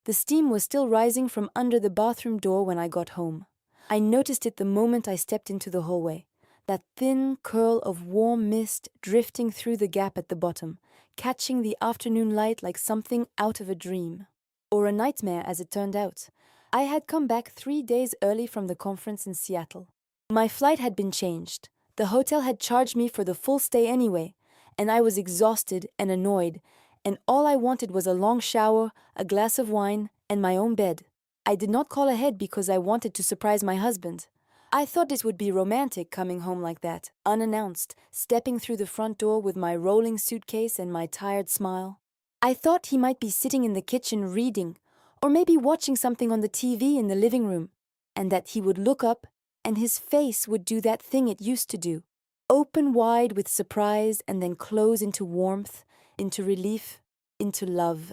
The steam was still rising from under the bathroom door when I got home. I noticed it the moment I stepped into the hallway. That thin curl of warm mist drifting through the gap at the bottom, catching the afternoon light like something out of a dream. Or a nightmare, as it turned out. I had come back 3 days early from the conference in Seattle. My flight had been changed. The hotel had charged me for the full stay anyway, and I was exhausted and annoyed, and all I wanted was a long shower, a glass of wine, and my own bed. I did not call ahead because I wanted to surprise my husband. I thought it would be romantic coming home like that, unannounced, stepping through the front door with my rolling suitcase and my tired smile. I thought he might be sitting in the kitchen reading, or maybe watching something on the TV in the living room, and that he would look up and his face would do that thing it used to do. Open wide with surprise and then close into warmth, into relief, into love.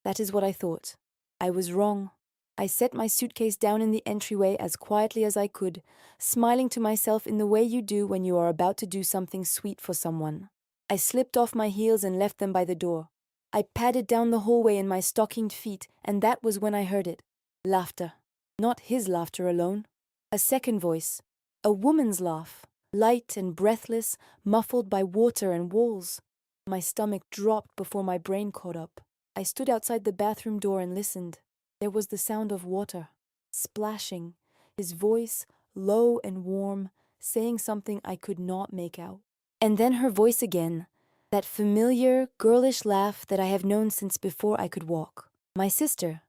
That is what I thought. I was wrong. I set my suitcase down in the entryway as quietly as I could, smiling to myself in the way you do when you are about to do something sweet for someone. I slipped off my heels and left them by the door. I padded down the hallway in my stockinged feet, and that was when I heard it. Laughter. Not his laughter alone. A second voice. A woman's laugh. Light and breathless, muffled by water and walls. My stomach dropped before my brain caught up. I stood outside the bathroom door and listened. There was the sound of water, splashing, his voice, low and warm, saying something I could not make out. And then her voice again, that familiar, girlish laugh that I have known since before I could walk. My sister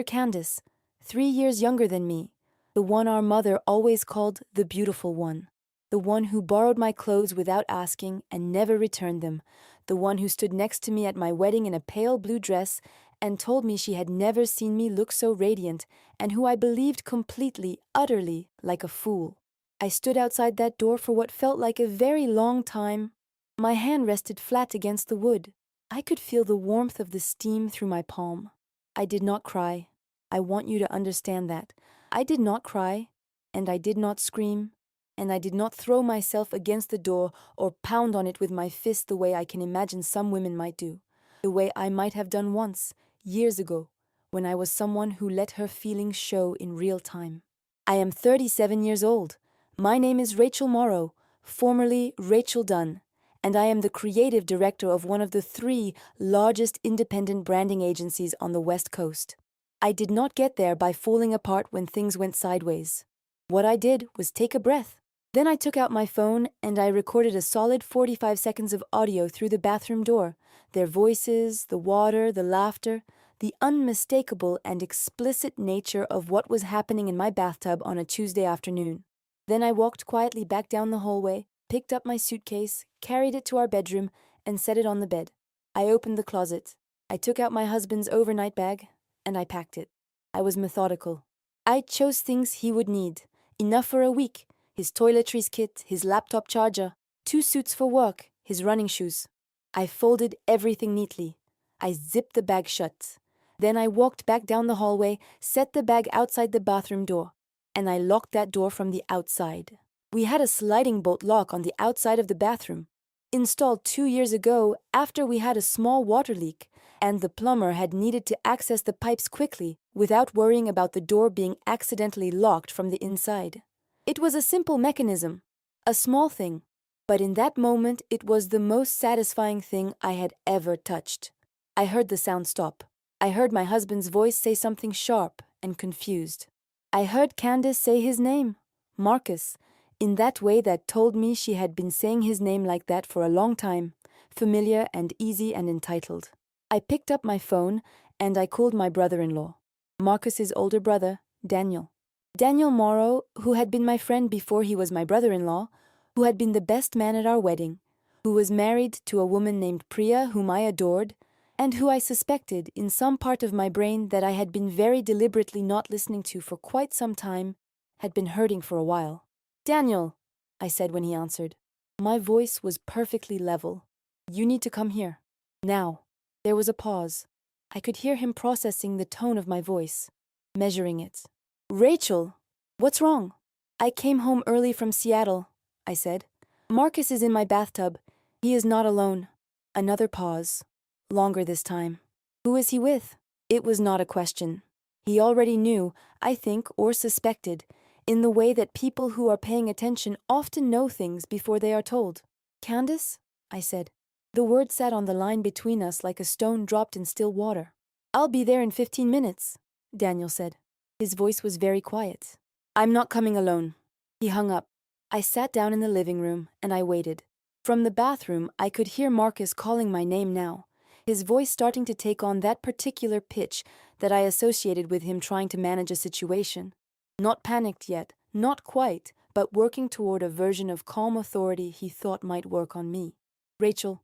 Candace, 3 years younger than me, the one our mother always called the beautiful one. The one who borrowed my clothes without asking and never returned them, the one who stood next to me at my wedding in a pale blue dress and told me she had never seen me look so radiant, and who I believed completely, utterly, like a fool. I stood outside that door for what felt like a very long time. My hand rested flat against the wood. I could feel the warmth of the steam through my palm. I did not cry. I want you to understand that. I did not cry, and I did not scream, and I did not throw myself against the door or pound on it with my fist the way I can imagine some women might do, the way I might have done once, years ago, when I was someone who let her feelings show in real time. I am 37 years old. My name is Rachel Morrow, formerly Rachel Dunn, and I am the creative director of one of the 3 largest independent branding agencies on the West Coast. I did not get there by falling apart when things went sideways. What I did was take a breath. Then I took out my phone and I recorded a solid 45 seconds of audio through the bathroom door, their voices, the water, the laughter, the unmistakable and explicit nature of what was happening in my bathtub on a Tuesday afternoon. Then I walked quietly back down the hallway, picked up my suitcase, carried it to our bedroom, and set it on the bed. I opened the closet. I took out my husband's overnight bag, and I packed it. I was methodical. I chose things he would need, enough for a week. His toiletries kit, his laptop charger, 2 suits for work, his running shoes. I folded everything neatly. I zipped the bag shut. Then I walked back down the hallway, set the bag outside the bathroom door, and I locked that door from the outside. We had a sliding bolt lock on the outside of the bathroom, installed 2 years ago after we had a small water leak, and the plumber had needed to access the pipes quickly without worrying about the door being accidentally locked from the inside. It was a simple mechanism, a small thing, but in that moment it was the most satisfying thing I had ever touched. I heard the sound stop. I heard my husband's voice say something sharp and confused. I heard Candace say his name, Marcus, in that way that told me she had been saying his name like that for a long time, familiar and easy and entitled. I picked up my phone and I called my brother-in-law, Marcus's older brother, Daniel. Daniel Morrow, who had been my friend before he was my brother-in-law, who had been the best man at our wedding, who was married to a woman named Priya whom I adored, and who I suspected in some part of my brain that I had been very deliberately not listening to for quite some time, had been hurting for a while. "Daniel," I said when he answered. My voice was perfectly level. "You need to come here. Now." There was a pause. I could hear him processing the tone of my voice, measuring it. "Rachel, what's wrong?" "I came home early from Seattle," I said. "Marcus is in my bathtub. He is not alone." Another pause. Longer this time. "Who is he with?" It was not a question. He already knew, I think, or suspected, in the way that people who are paying attention often know things before they are told. Candace? I said. The word sat on the line between us like a stone dropped in still water. I'll be there in 15 minutes, Daniel said. His voice was very quiet. I'm not coming alone. He hung up. I sat down in the living room, and I waited. From the bathroom, I could hear Marcus calling my name now, his voice starting to take on that particular pitch that I associated with him trying to manage a situation. Not panicked yet, not quite, but working toward a version of calm authority he thought might work on me. Rachel,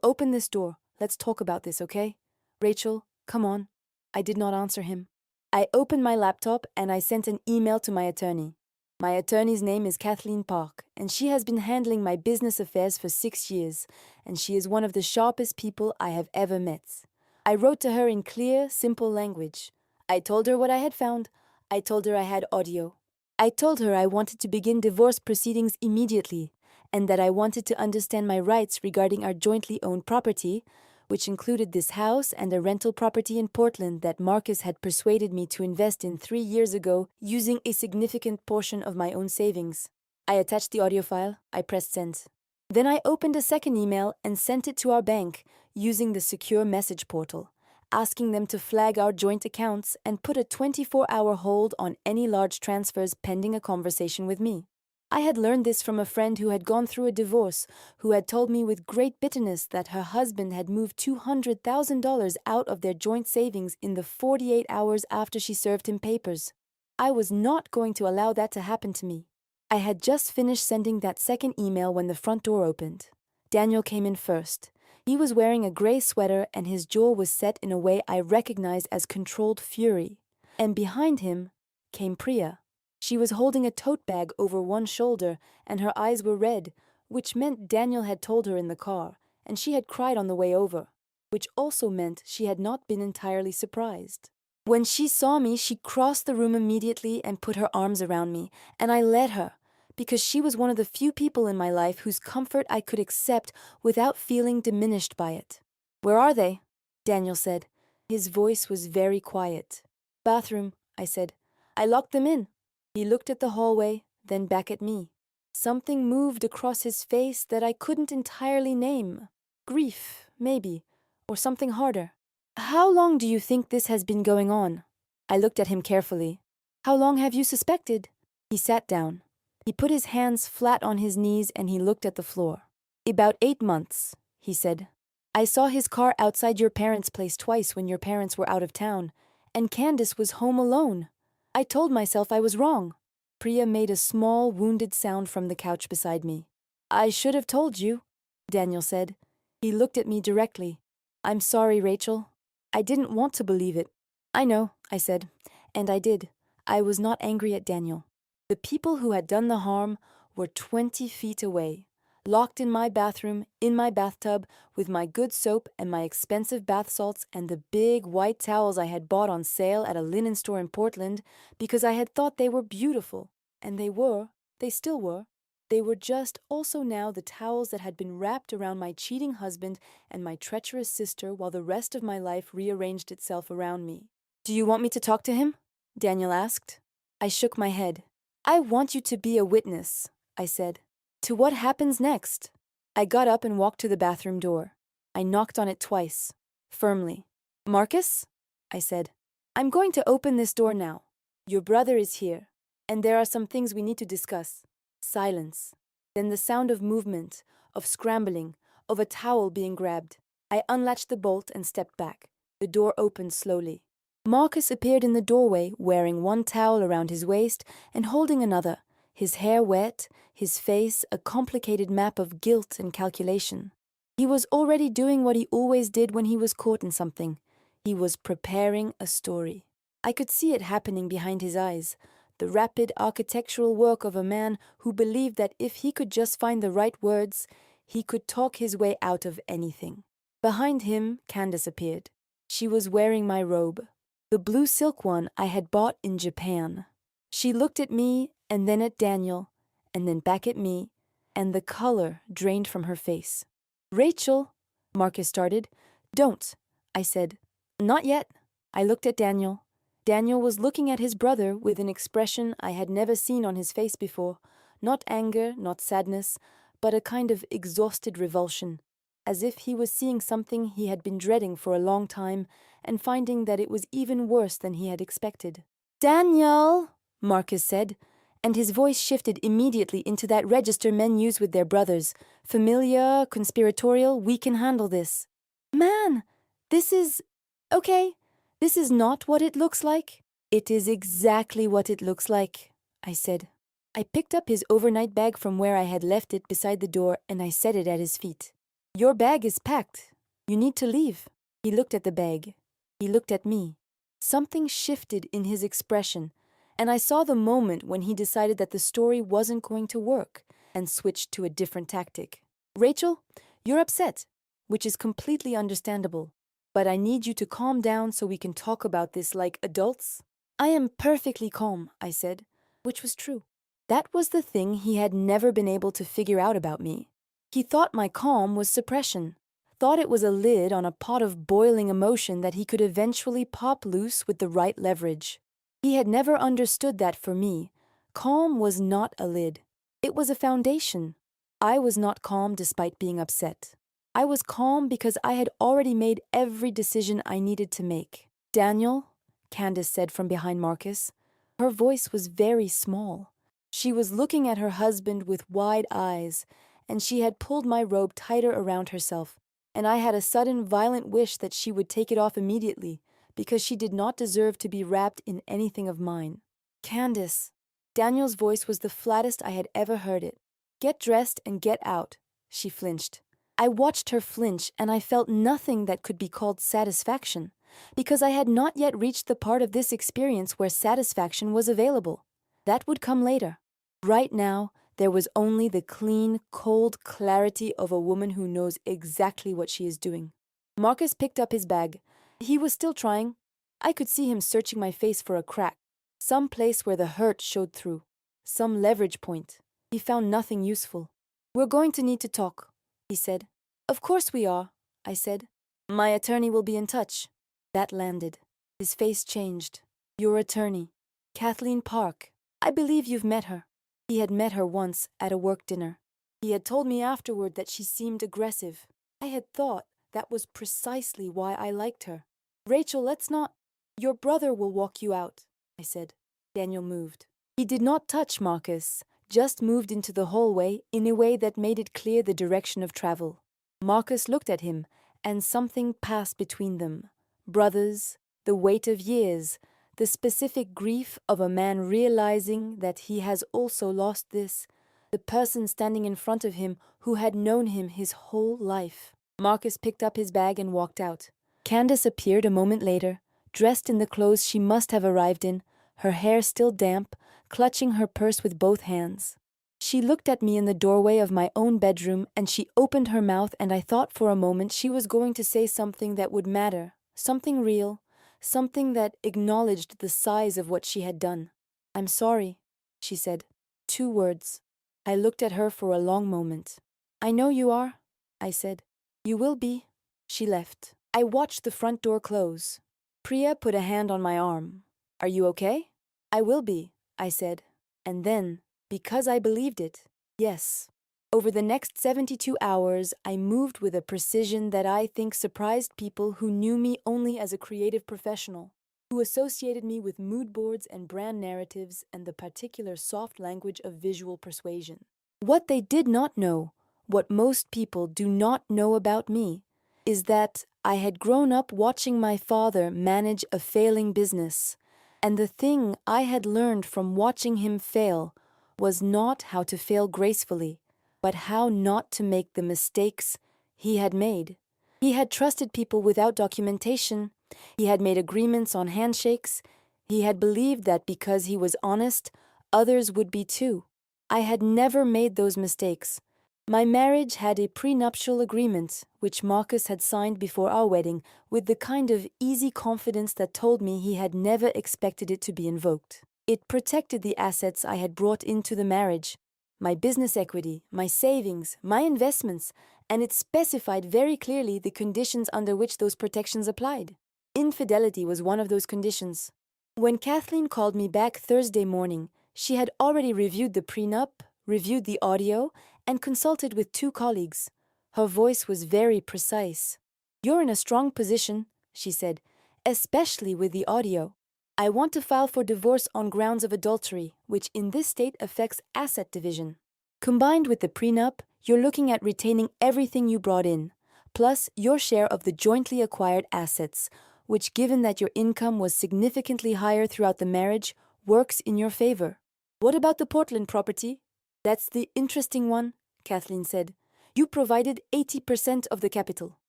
open this door. Let's talk about this, okay? Rachel, come on. I did not answer him. I opened my laptop and I sent an email to my attorney. My attorney's name is Kathleen Park, and she has been handling my business affairs for 6 years, and she is one of the sharpest people I have ever met. I wrote to her in clear, simple language. I told her what I had found. I told her I had audio. I told her I wanted to begin divorce proceedings immediately, and that I wanted to understand my rights regarding our jointly owned property, which included this house and a rental property in Portland that Marcus had persuaded me to invest in 3 years ago using a significant portion of my own savings. I attached the audio file. I pressed send. Then I opened a second email and sent it to our bank using the secure message portal, asking them to flag our joint accounts and put a 24-hour hold on any large transfers pending a conversation with me. I had learned this from a friend who had gone through a divorce, who had told me with great bitterness that her husband had moved $200,000 out of their joint savings in the 48 hours after she served him papers. I was not going to allow that to happen to me. I had just finished sending that second email when the front door opened. Daniel came in first. He was wearing a gray sweater and his jaw was set in a way I recognized as controlled fury. And behind him came Priya. She was holding a tote bag over one shoulder, and her eyes were red, which meant Daniel had told her in the car, and she had cried on the way over, which also meant she had not been entirely surprised. When she saw me, she crossed the room immediately and put her arms around me, and I let her, because she was one of the few people in my life whose comfort I could accept without feeling diminished by it. "Where are they?" Daniel said. His voice was very quiet. "Bathroom," I said. "I locked them in." He looked at the hallway, then back at me. Something moved across his face that I couldn't entirely name. Grief, maybe, or something harder. "How long do you think this has been going on?" I looked at him carefully. "How long have you suspected?" He sat down. He put his hands flat on his knees and he looked at the floor. "About 8 months, he said. "I saw his car outside your parents' place twice when your parents were out of town, and Candace was home alone. I told myself I was wrong." Priya made a small, wounded sound from the couch beside me. "I should have told you," Daniel said. He looked at me directly. "I'm sorry, Rachel. I didn't want to believe it." "I know," I said, and I did. I was not angry at Daniel. The people who had done the harm were 20 feet away, locked in my bathroom, in my bathtub, with my good soap and my expensive bath salts and the big white towels I had bought on sale at a linen store in Portland because I had thought they were beautiful. And they still were. They were just also now the towels that had been wrapped around my cheating husband and my treacherous sister while the rest of my life rearranged itself around me. "Do you want me to talk to him?" Daniel asked. I shook my head. "I want you to be a witness," I said, "to what happens next." I got up and walked to the bathroom door. I knocked on it twice, firmly. "Marcus?" I said. "I'm going to open this door now. Your brother is here, and there are some things we need to discuss." Silence. Then the sound of movement, of scrambling, of a towel being grabbed. I unlatched the bolt and stepped back. The door opened slowly. Marcus appeared in the doorway, wearing one towel around his waist and holding another, his hair wet, his face a complicated map of guilt and calculation. He was already doing what he always did when he was caught in something. He was preparing a story. I could see it happening behind his eyes, the rapid architectural work of a man who believed that if he could just find the right words, he could talk his way out of anything. Behind him, Candace appeared. She was wearing my robe, the blue silk one I had bought in Japan. She looked at me, and then at Daniel, and then back at me, and the color drained from her face. "Rachel," Marcus started. "Don't," I said. "Not yet." I looked at Daniel. Daniel was looking at his brother with an expression I had never seen on his face before, not anger, not sadness, but a kind of exhausted revulsion, as if he was seeing something he had been dreading for a long time and finding that it was even worse than he had expected. "Daniel," Marcus said, and his voice shifted immediately into that register men use with their brothers. Familiar, conspiratorial, we can handle this. "Man, this is... okay, this is not what it looks like." "It is exactly what it looks like," I said. I picked up his overnight bag from where I had left it beside the door and I set it at his feet. "Your bag is packed. You need to leave." He looked at the bag. He looked at me. Something shifted in his expression, and I saw the moment when he decided that the story wasn't going to work and switched to a different tactic. "Rachel, you're upset, which is completely understandable, but I need you to calm down so we can talk about this like adults." "I am perfectly calm," I said, which was true. That was the thing he had never been able to figure out about me. He thought my calm was suppression, thought it was a lid on a pot of boiling emotion that he could eventually pop loose with the right leverage. He had never understood that for me, calm was not a lid. It was a foundation. I was not calm despite being upset. I was calm because I had already made every decision I needed to make. "Daniel," Candace said from behind Marcus. Her voice was very small. She was looking at her husband with wide eyes, and she had pulled my robe tighter around herself, and I had a sudden violent wish that she would take it off immediately, because she did not deserve to be wrapped in anything of mine. "Candace." Daniel's voice was the flattest I had ever heard it. "Get dressed and get out." She flinched. I watched her flinch, and I felt nothing that could be called satisfaction, because I had not yet reached the part of this experience where satisfaction was available. That would come later. Right now, there was only the clean, cold clarity of a woman who knows exactly what she is doing. Marcus picked up his bag. He was still trying. I could see him searching my face for a crack, some place where the hurt showed through, some leverage point. He found nothing useful. "We're going to need to talk," he said. "Of course we are," I said. "My attorney will be in touch." That landed. His face changed. "Your attorney. Kathleen Park. I believe you've met her." He had met her once at a work dinner. He had told me afterward that she seemed aggressive. I had thought that was precisely why I liked her. "Rachel, let's not... Your brother will walk you out," I said. Daniel moved. He did not touch Marcus, just moved into the hallway in a way that made it clear the direction of travel. Marcus looked at him, and something passed between them. Brothers, the weight of years, the specific grief of a man realizing that he has also lost this, the person standing in front of him who had known him his whole life. Marcus picked up his bag and walked out. Candace appeared a moment later, dressed in the clothes she must have arrived in, her hair still damp, clutching her purse with both hands. She looked at me in the doorway of my own bedroom, and she opened her mouth, and I thought for a moment she was going to say something that would matter, something real, something that acknowledged the size of what she had done. "I'm sorry," she said. 2 words. I looked at her for a long moment. "I know you are," I said. "You will be." She left. I watched the front door close. Priya put a hand on my arm. "Are you okay?" "I will be," I said. And then, because I believed it, yes. Over the next 72 hours, I moved with a precision that I think surprised people who knew me only as a creative professional, who associated me with mood boards and brand narratives and the particular soft language of visual persuasion. What they did not know, what most people do not know about me, is that I had grown up watching my father manage a failing business, and the thing I had learned from watching him fail was not how to fail gracefully, but how not to make the mistakes he had made. He had trusted people without documentation. He had made agreements on handshakes. He had believed that because he was honest, others would be too. I had never made those mistakes. My marriage had a prenuptial agreement, which Marcus had signed before our wedding, with the kind of easy confidence that told me he had never expected it to be invoked. It protected the assets I had brought into the marriage, my business equity, my savings, my investments, and it specified very clearly the conditions under which those protections applied. Infidelity was one of those conditions. When Kathleen called me back Thursday morning, she had already reviewed the prenup, reviewed the audio, and consulted with 2 colleagues. Her voice was very precise. "You're in a strong position," she said, "especially with the audio. I want to file for divorce on grounds of adultery, which in this state affects asset division. Combined with the prenup, you're looking at retaining everything you brought in, plus your share of the jointly acquired assets, which, given that your income was significantly higher throughout the marriage, works in your favor." "What about the Portland property?" "That's the interesting one," Kathleen said. "You provided 80% of the capital.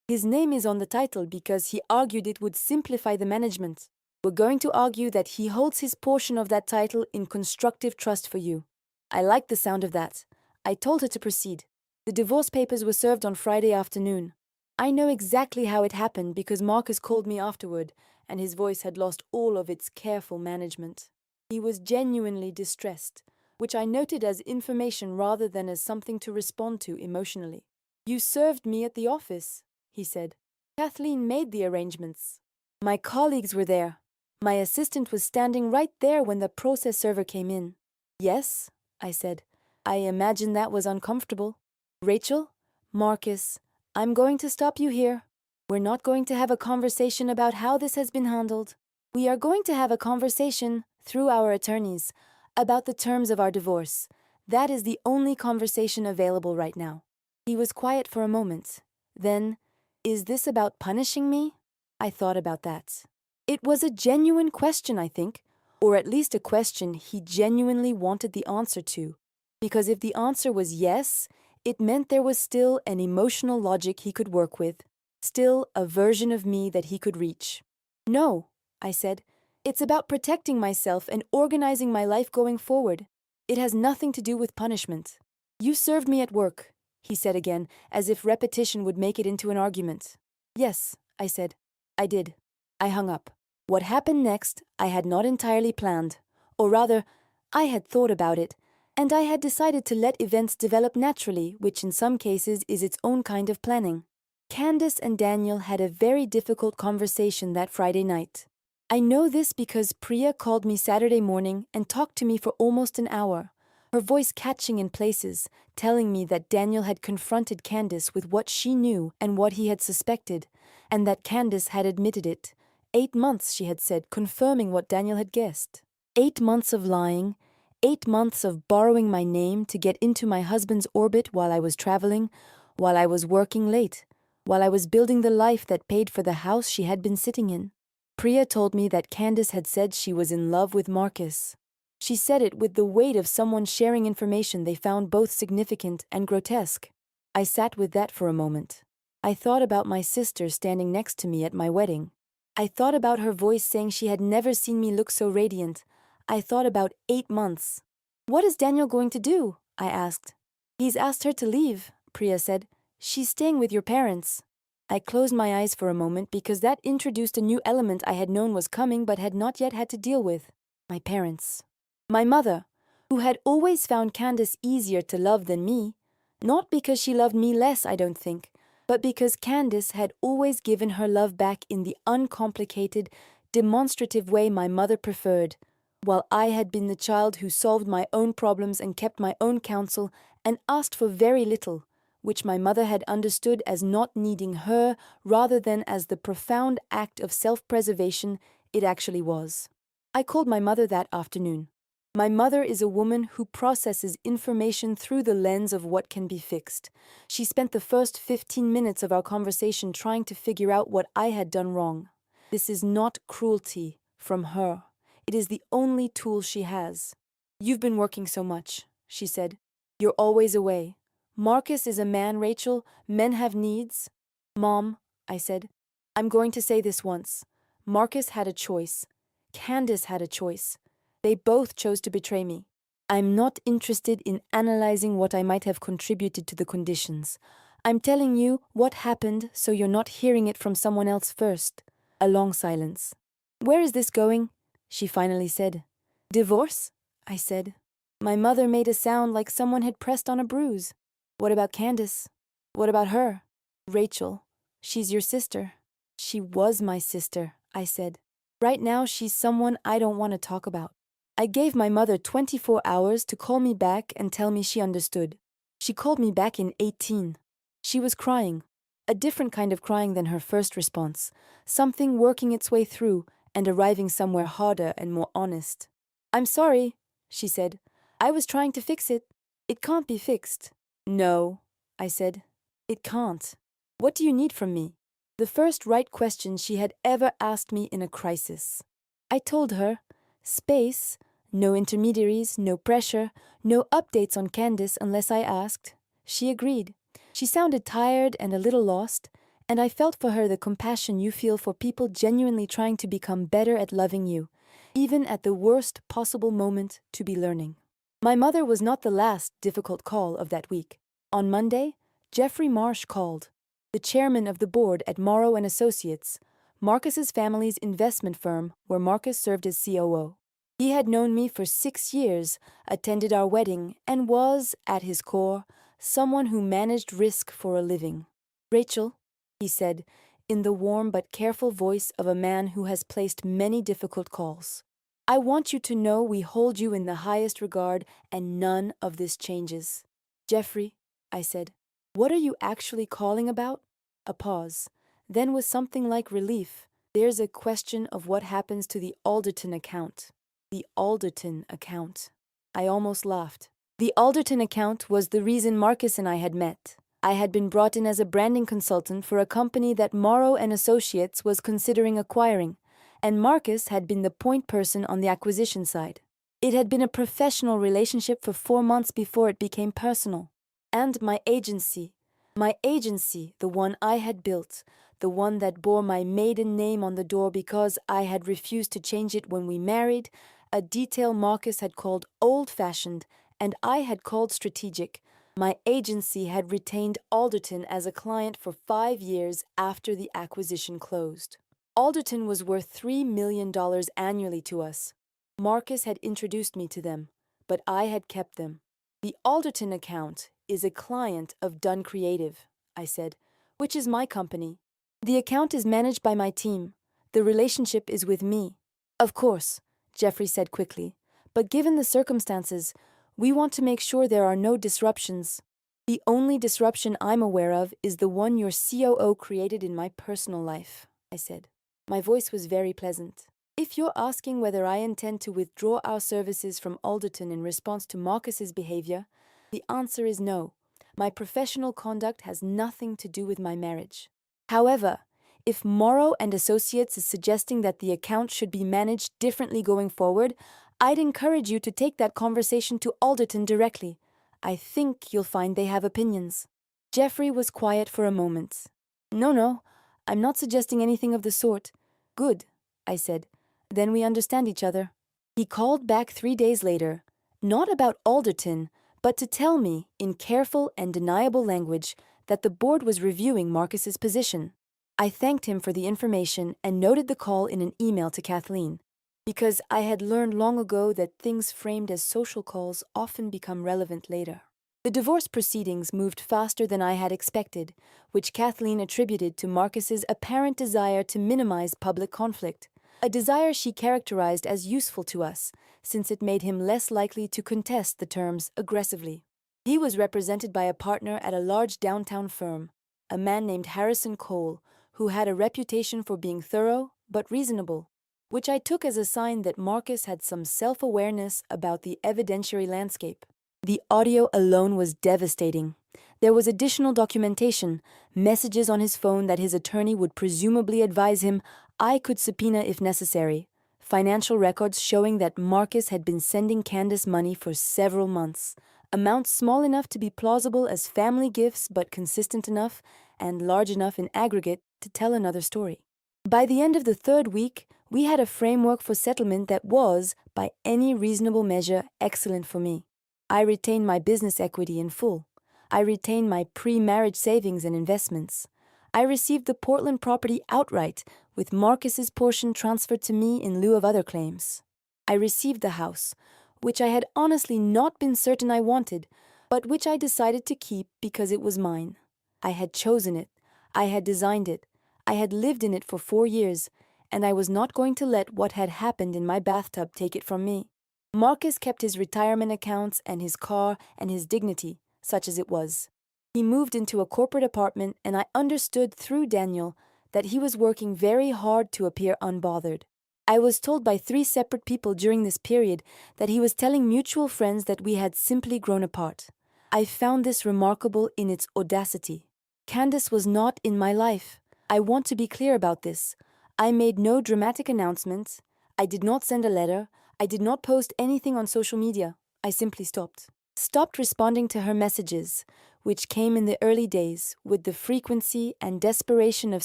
His name is on the title because he argued it would simplify the management. We're going to argue that he holds his portion of that title in constructive trust for you." I liked the sound of that. I told her to proceed. The divorce papers were served on Friday afternoon. I know exactly how it happened because Marcus called me afterward, and his voice had lost all of its careful management. He was genuinely distressed, which I noted as information rather than as something to respond to emotionally. "You served me at the office," he said. "Kathleen made the arrangements. My colleagues were there. My assistant was standing right there when the process server came in." "Yes," I said. "I imagine that was uncomfortable." "Rachel, Marcus, I'm going to stop you here. We're not going to have a conversation about how this has been handled. We are going to have a conversation, through our attorneys, about the terms of our divorce. That is the only conversation available right now." He was quiet for a moment. Then, "Is this about punishing me?" I thought about that. It was a genuine question, I think, or at least a question he genuinely wanted the answer to. Because if the answer was yes, it meant there was still an emotional logic he could work with, still a version of me that he could reach. "No," I said. "It's about protecting myself and organizing my life going forward. It has nothing to do with punishment." "You served me at work," he said again, as if repetition would make it into an argument. "Yes," I said. "I did." I hung up. What happened next, I had not entirely planned. Or rather, I had thought about it, and I had decided to let events develop naturally, which in some cases is its own kind of planning. Candace and Daniel had a very difficult conversation that Friday night. I know this because Priya called me Saturday morning and talked to me for almost an hour, her voice catching in places, telling me that Daniel had confronted Candace with what she knew and what he had suspected, and that Candace had admitted it. 8 months, she had said, confirming what Daniel had guessed. 8 months of lying, 8 months of borrowing my name to get into my husband's orbit while I was traveling, while I was working late, while I was building the life that paid for the house she had been sitting in. Priya told me that Candace had said she was in love with Marcus. She said it with the weight of someone sharing information they found both significant and grotesque. I sat with that for a moment. I thought about my sister standing next to me at my wedding. I thought about her voice saying she had never seen me look so radiant. I thought about 8 months. "What is Daniel going to do?" I asked. "He's asked her to leave," Priya said. "She's staying with your parents." I closed my eyes for a moment because that introduced a new element I had known was coming but had not yet had to deal with. My parents. My mother, who had always found Candace easier to love than me. Not because she loved me less, I don't think, but because Candace had always given her love back in the uncomplicated, demonstrative way my mother preferred, while I had been the child who solved my own problems and kept my own counsel and asked for very little, which my mother had understood as not needing her rather than as the profound act of self-preservation it actually was. I called my mother that afternoon. My mother is a woman who processes information through the lens of what can be fixed. She spent the first 15 minutes of our conversation trying to figure out what I had done wrong. This is not cruelty from her. It is the only tool she has. "You've been working so much," she said. "You're always away. Marcus is a man, Rachel. Men have needs." "Mom," I said, "I'm going to say this once. Marcus had a choice. Candace had a choice. They both chose to betray me. I'm not interested in analyzing what I might have contributed to the conditions. I'm telling you what happened so you're not hearing it from someone else first." A long silence. "Where is this going?" she finally said. "Divorce?" I said. My mother made a sound like someone had pressed on a bruise. "What about Candace? What about her?" "Rachel, she's your sister." "She was my sister," I said. Right now, she's someone I don't want to talk about. I gave my mother 24 hours to call me back and tell me she understood. She called me back in 18. She was crying. A different kind of crying than her first response. Something working its way through and arriving somewhere harder and more honest. I'm sorry, she said. I was trying to fix it. It can't be fixed. No, I said. It can't. What do you need from me? The first right question she had ever asked me in a crisis. I told her, space, no intermediaries, no pressure, no updates on Candace unless I asked. She agreed. She sounded tired and a little lost, and I felt for her the compassion you feel for people genuinely trying to become better at loving you, even at the worst possible moment to be learning. My mother was not the last difficult call of that week. On Monday, Jeffrey Marsh called, the chairman of the board at Morrow and Associates, Marcus's family's investment firm where Marcus served as COO. He had known me for 6 years, attended our wedding, and was, at his core, someone who managed risk for a living. Rachel, he said, in the warm but careful voice of a man who has placed many difficult calls. I want you to know we hold you in the highest regard and none of this changes. Jeffrey, I said, what are you actually calling about? A pause. Then with something like relief, there's a question of what happens to the Alderton account. The Alderton account. I almost laughed. The Alderton account was the reason Marcus and I had met. I had been brought in as a branding consultant for a company that Morrow and Associates was considering acquiring, and Marcus had been the point person on the acquisition side. It had been a professional relationship for 4 months before it became personal. And my agency, the one I had built, the one that bore my maiden name on the door because I had refused to change it when we married, a detail Marcus had called old-fashioned and I had called strategic. My agency had retained Alderton as a client for 5 years after the acquisition closed. Alderton was worth $3 million annually to us. Marcus had introduced me to them, but I had kept them. The Alderton account is a client of Dunn Creative, I said, which is my company. The account is managed by my team. The relationship is with me. Of course, Jeffrey said quickly, but given the circumstances, we want to make sure there are no disruptions. The only disruption I'm aware of is the one your COO created in my personal life, I said. My voice was very pleasant. If you're asking whether I intend to withdraw our services from Alderton in response to Marcus's behavior, the answer is no. My professional conduct has nothing to do with my marriage. However, if Morrow and Associates is suggesting that the account should be managed differently going forward, I'd encourage you to take that conversation to Alderton directly. I think you'll find they have opinions. Jeffrey was quiet for a moment. No, I'm not suggesting anything of the sort. Good, I said. Then we understand each other. He called back 3 days later, not about Alderton, but to tell me, in careful and deniable language, that the board was reviewing Marcus's position. I thanked him for the information and noted the call in an email to Kathleen, because I had learned long ago that things framed as social calls often become relevant later. The divorce proceedings moved faster than I had expected, which Kathleen attributed to Marcus's apparent desire to minimize public conflict, a desire she characterized as useful to us, since it made him less likely to contest the terms aggressively. He was represented by a partner at a large downtown firm, a man named Harrison Cole, who had a reputation for being thorough but reasonable, which I took as a sign that Marcus had some self-awareness about the evidentiary landscape. The audio alone was devastating. There was additional documentation, messages on his phone that his attorney would presumably advise him I could subpoena if necessary, financial records showing that Marcus had been sending Candace money for several months, amounts small enough to be plausible as family gifts but consistent enough and large enough in aggregate to tell another story. By the end of the 3rd week, we had a framework for settlement that was, by any reasonable measure, excellent for me. I retained my business equity in full. I retained my pre-marriage savings and investments. I received the Portland property outright, with Marcus's portion transferred to me in lieu of other claims. I received the house, which I had honestly not been certain I wanted, but which I decided to keep because it was mine. I had chosen it. I had designed it. I had lived in it for 4 years, and I was not going to let what had happened in my bathtub take it from me. Marcus kept his retirement accounts and his car and his dignity, such as it was. He moved into a corporate apartment, and I understood through Daniel that he was working very hard to appear unbothered. I was told by 3 separate people during this period that he was telling mutual friends that we had simply grown apart. I found this remarkable in its audacity. Candace was not in my life. I want to be clear about this. I made no dramatic announcements. I did not send a letter. I did not post anything on social media. I simply stopped. Stopped responding to her messages, which came in the early days with the frequency and desperation of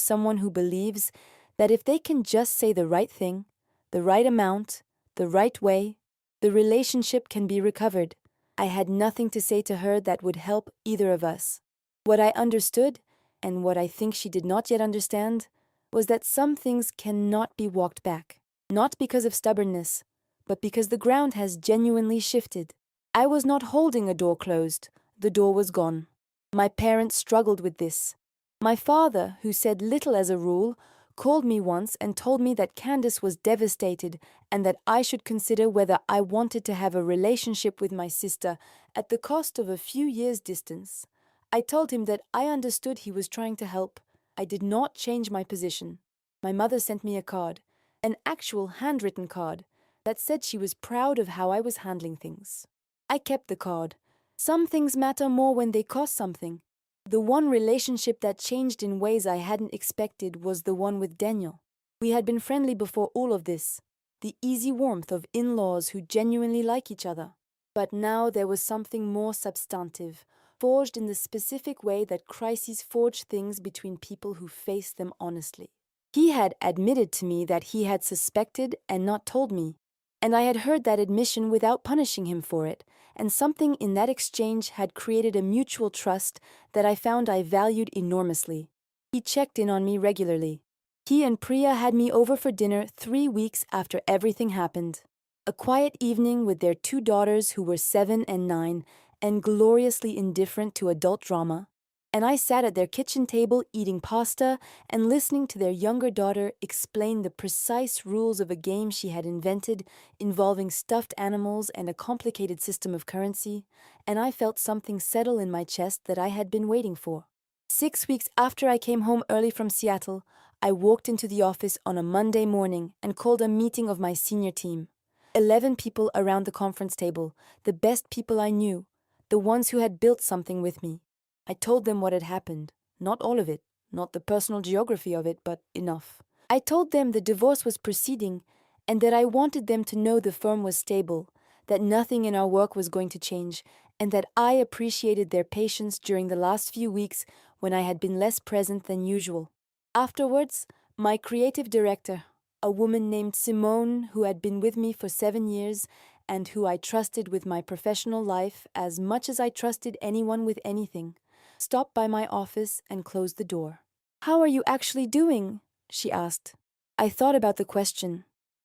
someone who believes that if they can just say the right thing, the right amount, the right way, the relationship can be recovered. I had nothing to say to her that would help either of us. What I understood, and what I think she did not yet understand, was that some things cannot be walked back, not because of stubbornness, but because the ground has genuinely shifted. I was not holding a door closed. The door was gone. My parents struggled with this. My father, who said little as a rule, called me once and told me that Candace was devastated and that I should consider whether I wanted to have a relationship with my sister at the cost of a few years' distance. I told him that I understood he was trying to help. I did not change my position. My mother sent me a card, an actual handwritten card, that said she was proud of how I was handling things. I kept the card. Some things matter more when they cost something. The one relationship that changed in ways I hadn't expected was the one with Daniel. We had been friendly before all of this, the easy warmth of in-laws who genuinely like each other. But now there was something more substantive, forged in the specific way that crises forge things between people who face them honestly. He had admitted to me that he had suspected and not told me, and I had heard that admission without punishing him for it, and something in that exchange had created a mutual trust that I found I valued enormously. He checked in on me regularly. He and Priya had me over for dinner 3 weeks after everything happened. A quiet evening with their 2 daughters who were 7 and 9 and gloriously indifferent to adult drama. And I sat at their kitchen table eating pasta and listening to their younger daughter explain the precise rules of a game she had invented involving stuffed animals and a complicated system of currency, and I felt something settle in my chest that I had been waiting for. 6 weeks after I came home early from Seattle, I walked into the office on a Monday morning and called a meeting of my senior team. 11 people around the conference table, the best people I knew, the ones who had built something with me. I told them what had happened. Not all of it, not the personal geography of it, but enough. I told them the divorce was proceeding and that I wanted them to know the firm was stable, that nothing in our work was going to change, and that I appreciated their patience during the last few weeks when I had been less present than usual. Afterwards, my creative director, a woman named Simone who had been with me for 7 years and who I trusted with my professional life as much as I trusted anyone with anything, stopped by my office and closed the door. "How are you actually doing?" she asked. I thought about the question.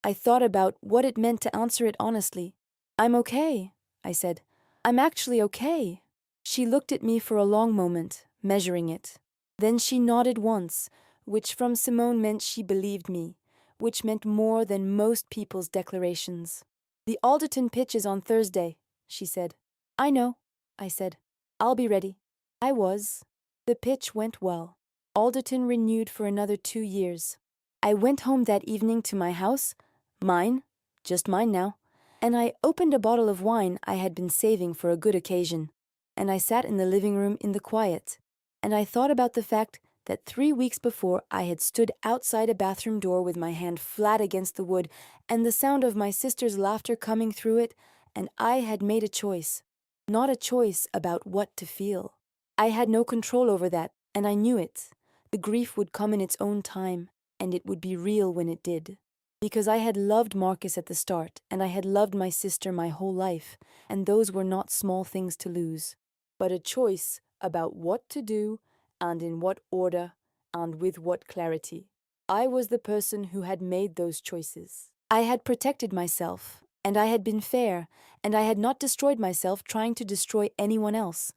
I thought about what it meant to answer it honestly. "I'm okay," I said. "I'm actually okay." She looked at me for a long moment, measuring it. Then she nodded once, which from Simone meant she believed me, which meant more than most people's declarations. "The Alderton pitch is on Thursday," she said. "I know," I said. "I'll be ready." I was. The pitch went well. Alderton renewed for another 2 years. I went home that evening to my house, mine, just mine now, and I opened a bottle of wine I had been saving for a good occasion, and I sat in the living room in the quiet, and I thought about the fact that 3 weeks before I had stood outside a bathroom door with my hand flat against the wood and the sound of my sister's laughter coming through it, and I had made a choice, not a choice about what to feel. I had no control over that, and I knew it. The grief would come in its own time, and it would be real when it did. Because I had loved Marcus at the start, and I had loved my sister my whole life, and those were not small things to lose. But a choice about what to do, and in what order, and with what clarity. I was the person who had made those choices. I had protected myself, and I had been fair, and I had not destroyed myself trying to destroy anyone else,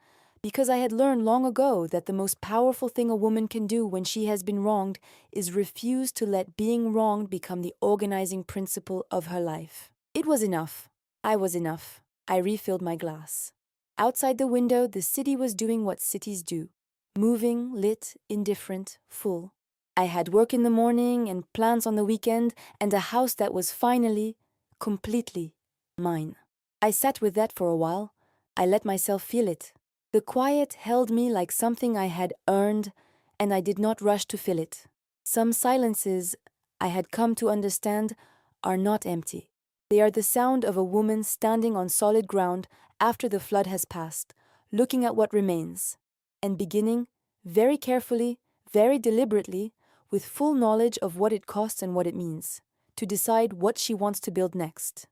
because I had learned long ago that the most powerful thing a woman can do when she has been wronged is refuse to let being wronged become the organizing principle of her life. It was enough. I was enough. I refilled my glass. Outside the window, the city was doing what cities do. Moving, lit, indifferent, full. I had work in the morning and plans on the weekend and a house that was finally, completely, mine. I sat with that for a while. I let myself feel it. The quiet held me like something I had earned, and I did not rush to fill it. Some silences, I had come to understand, are not empty. They are the sound of a woman standing on solid ground after the flood has passed, looking at what remains, and beginning, very carefully, very deliberately, with full knowledge of what it costs and what it means, to decide what she wants to build next.